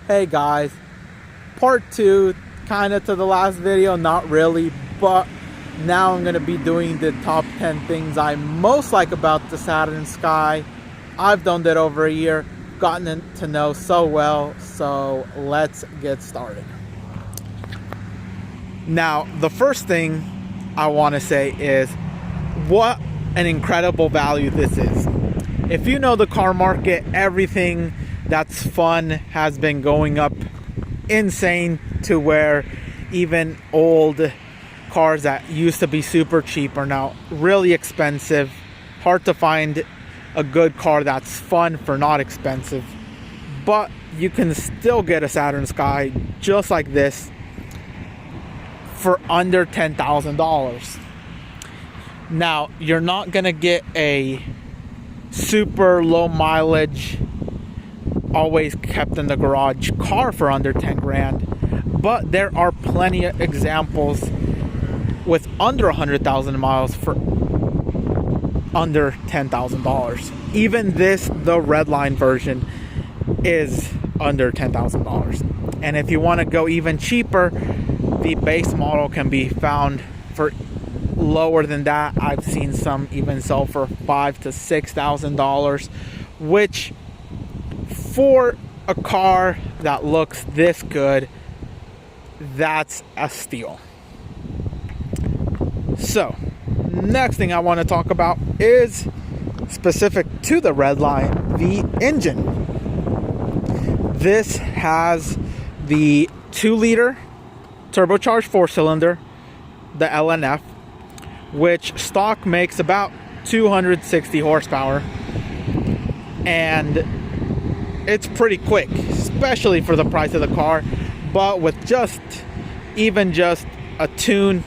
Hey guys, part 2, kind of to the last video, not really, but now I'm going to be doing the top 10 things I most like about the Saturn Sky. I've done that over a year, gotten to know so well, so let's get started. Now, the first thing I want to say is what an incredible value this is. If you know the car market, everything that's fun has been going up insane to where even old cars that used to be super cheap are now really expensive. Hard to find a good car that's fun for not expensive, but you can still get a Saturn Sky just like this for under $10,000. Now, you're not gonna get a super low mileage, always kept in the garage car for under 10 grand, but there are plenty of examples with under 100,000 miles for under $10,000. Even this, the Redline version, is under $10,000. And if you want to go even cheaper, the base model can be found for lower than that. I've seen some even sell for $5,000 to $6,000, which for a car that looks this good, that's a steal. So, next thing I want to talk about is specific to the Redline, the engine. This has the 2-liter turbocharged 4-cylinder, the LNF, which stock makes about 260 horsepower, and it's pretty quick, especially for the price of the car. But with even just a tune,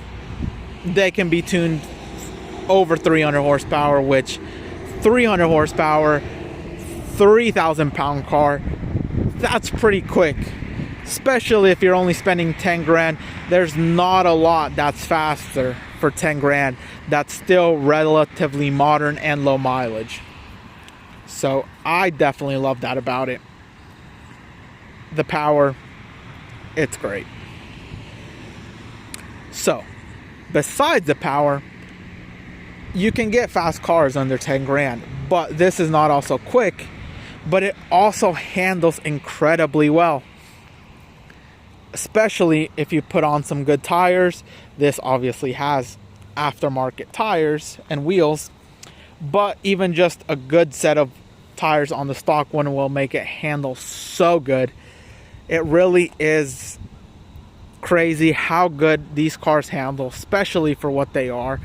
they can be tuned over 300 horsepower, which 300 horsepower, 3,000 pound car, that's pretty quick. Especially if you're only spending 10 grand, there's not a lot that's faster for 10 grand that's still relatively modern and low mileage. So I definitely love that about it. The power, it's great. So besides the power, you can get fast cars under 10 grand, but this is not also quick, but it also handles incredibly well. Especially if you put on some good tires. This obviously has aftermarket tires and wheels, but even just a good set of tires on the stock one will make it handle so good. It really is crazy how good these cars handle, especially for what they are.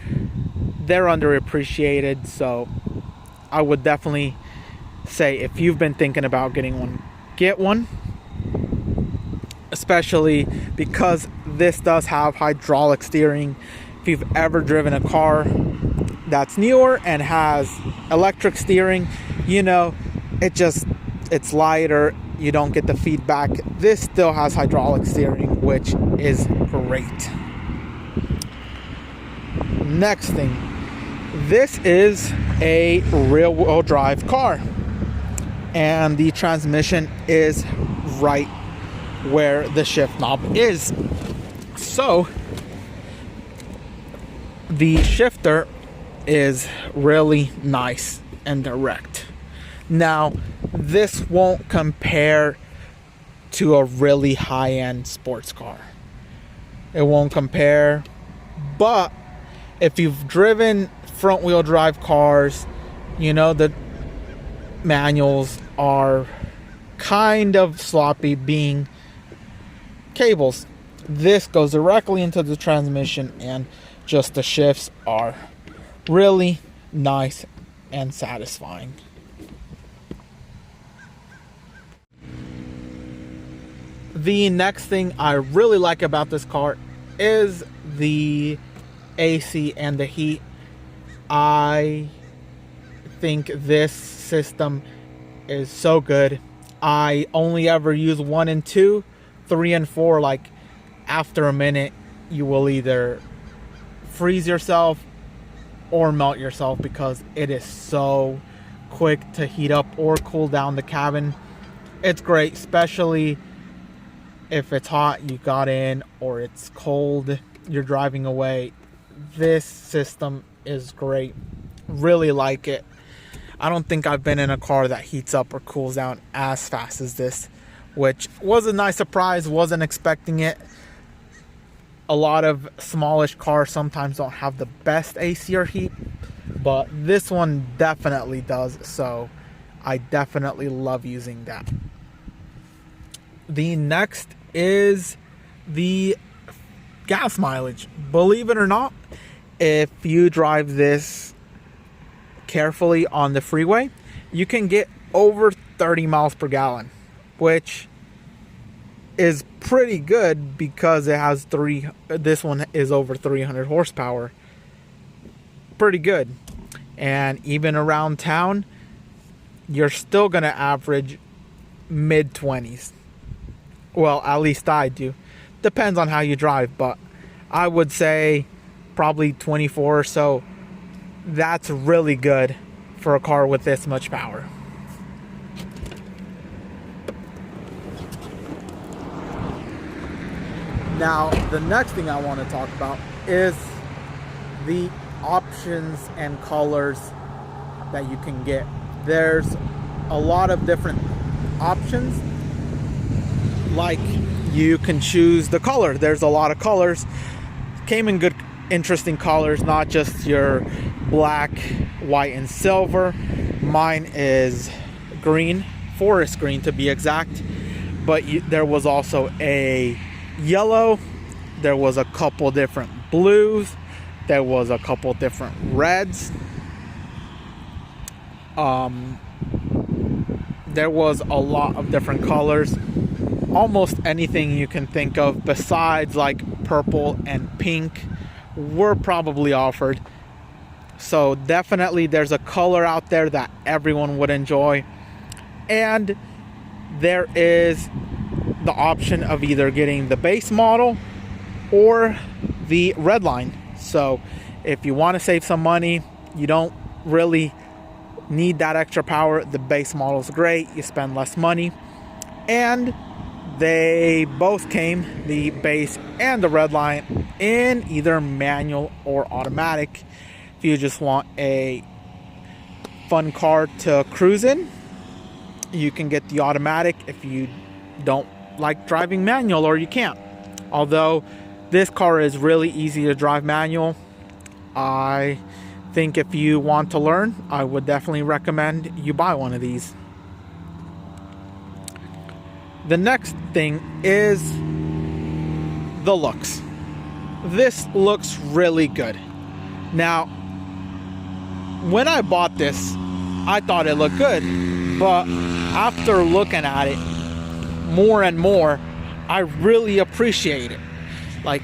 They're underappreciated, so I would definitely say if you've been thinking about getting one, get one. Especially because this does have hydraulic steering. If you've ever driven a car that's newer and has electric steering, you know, it's lighter, you don't get the feedback. This still has hydraulic steering, which is great. Next thing, this is a rear-wheel drive car, and the transmission is right where the shift knob is. So the shifter is really nice and direct. Now, this won't compare to a really high-end sports car. It won't compare, but if you've driven front-wheel drive cars, you know the manuals are kind of sloppy, being cables. This goes directly into the transmission, and just the shifts are really nice and satisfying. The next thing I really like about this car is the AC and the heat. I think this system is so good. I only ever use 1 and 2. 3 and 4, like after a minute you will either freeze yourself or melt yourself because it is so quick to heat up or cool down the cabin. It's great, especially if it's hot, you got in, or it's cold, you're driving away, this system is great. Really like it. I don't think I've been in a car that heats up or cools down as fast as this, which was a nice surprise. Wasn't expecting it. A lot of smallish cars sometimes don't have the best AC or heat, but this one definitely does, so I definitely love using that. The next is the gas mileage. Believe it or not, if you drive this carefully on the freeway, you can get over 30 miles per gallon, which is pretty good because it has this one is over 300 horsepower. Pretty good. And even around town, you're still going to average mid 20s. Well, at least I do. Depends on how you drive, but I would say probably 24 or so. That's really good for a car with this much power. Now, the next thing I want to talk about is the options and colors that you can get. There's a lot of different options. Like, you can choose the color. There's a lot of colors. Came in good, interesting colors, not just your black, white, and silver. Mine is green, forest green to be exact. But there was also a yellow. There was a couple different blues. There was a couple different reds. There was a lot of different colors. Almost anything you can think of besides like purple and pink were probably offered. So definitely there's a color out there that everyone would enjoy. And there is the option of either getting the base model or the red line. So if you want to save some money, you don't really need that extra power, the base model is great. You spend less money. And they both came, the base and the red line, in either manual or automatic. If you just want a fun car to cruise in, you can get the automatic. If you don't like driving manual, or you can't. Although this car is really easy to drive manual. I think if you want to learn, I would definitely recommend you buy one of these. The next thing is the looks. This looks really good. Now, when I bought this, I thought it looked good, but after looking at it more and more, I really appreciate it. Like,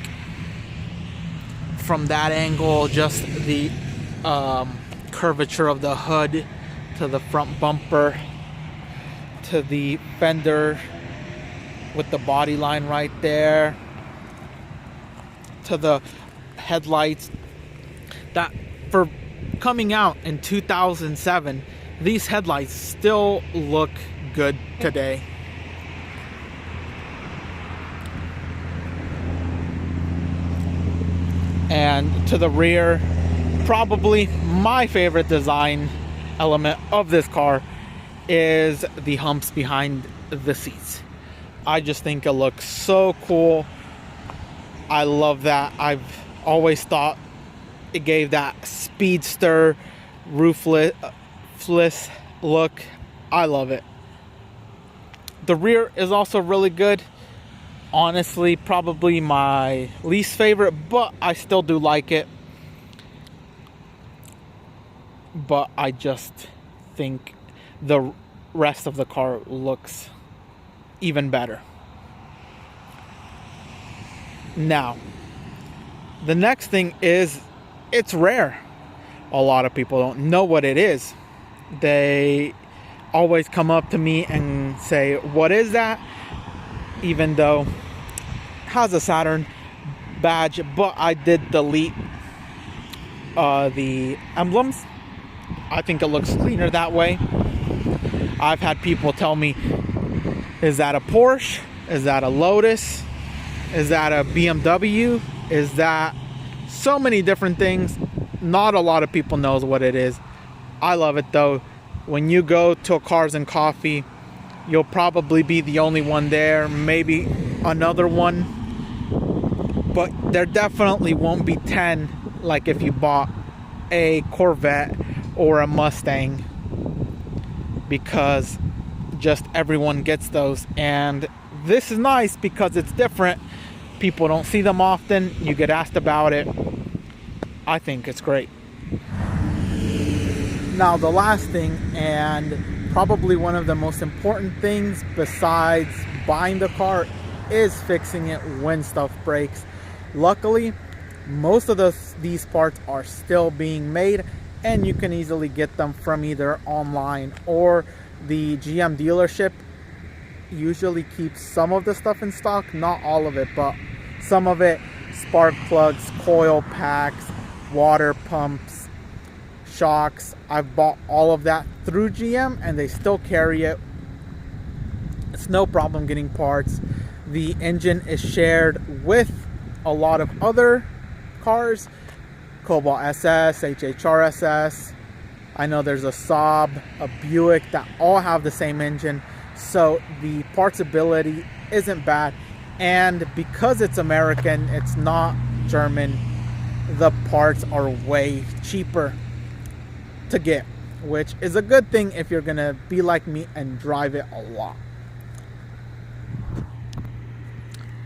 from that angle, just the curvature of the hood, to the front bumper, to the fender with the body line right there, to the headlights. That, for coming out in 2007, these headlights still look good today. And to the rear, probably my favorite design element of this car is the humps behind the seats. I just think it looks so cool. I love that. I've always thought it gave that speedster roofless look. I love it. The rear is also really good. Honestly, probably my least favorite, but I still do like it. But I just think the rest of the car looks even better. Now, the next thing is, it's rare. A lot of people don't know what it is. They always come up to me and say, "What is that?" Even though it has a Saturn badge, but I did delete the emblems. I think it looks cleaner that way. I've had people tell me, "Is that a Porsche?" Is that a Lotus? Is that a BMW? Is that so many different things? Not a lot of people knows what it is. I love it though. When you go to a Cars and Coffee, you'll probably be the only one there, maybe another one, but there definitely won't be 10 like if you bought a Corvette or a Mustang, because just everyone gets those. And this is nice because it's different. People don't see them often. You get asked about it. I think it's great. Now the last thing, and probably one of the most important things besides buying the car, is fixing it when stuff breaks. Luckily, most of these parts are still being made, and you can easily get them from either online or the GM dealership usually keeps some of the stuff in stock, not all of it, but some of it. Spark plugs, coil packs, water pumps, shocks. I've bought all of that through GM and they still carry it. It's no problem getting parts. The engine is shared with a lot of other cars, Cobalt SS, HHR SS. I know there's a Saab, a Buick, that all have the same engine, so the partsability isn't bad. And because it's American, it's not German, the parts are way cheaper to get, which is a good thing if you're gonna be like me and drive it a lot.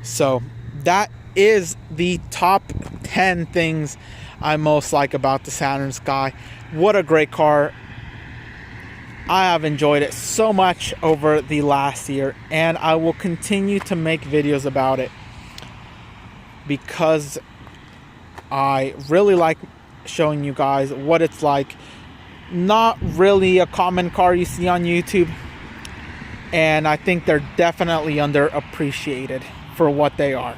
So that is the top 10 things I most like about the Saturn Sky. What a great car. I have enjoyed it so much over the last year, and I will continue to make videos about it because I really like showing you guys what it's like. Not really a common car you see on YouTube, and I think they're definitely underappreciated for what they are.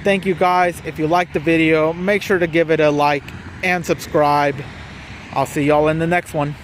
Thank you guys. If you liked the video, make sure to give it a like and subscribe. I'll see y'all in the next one.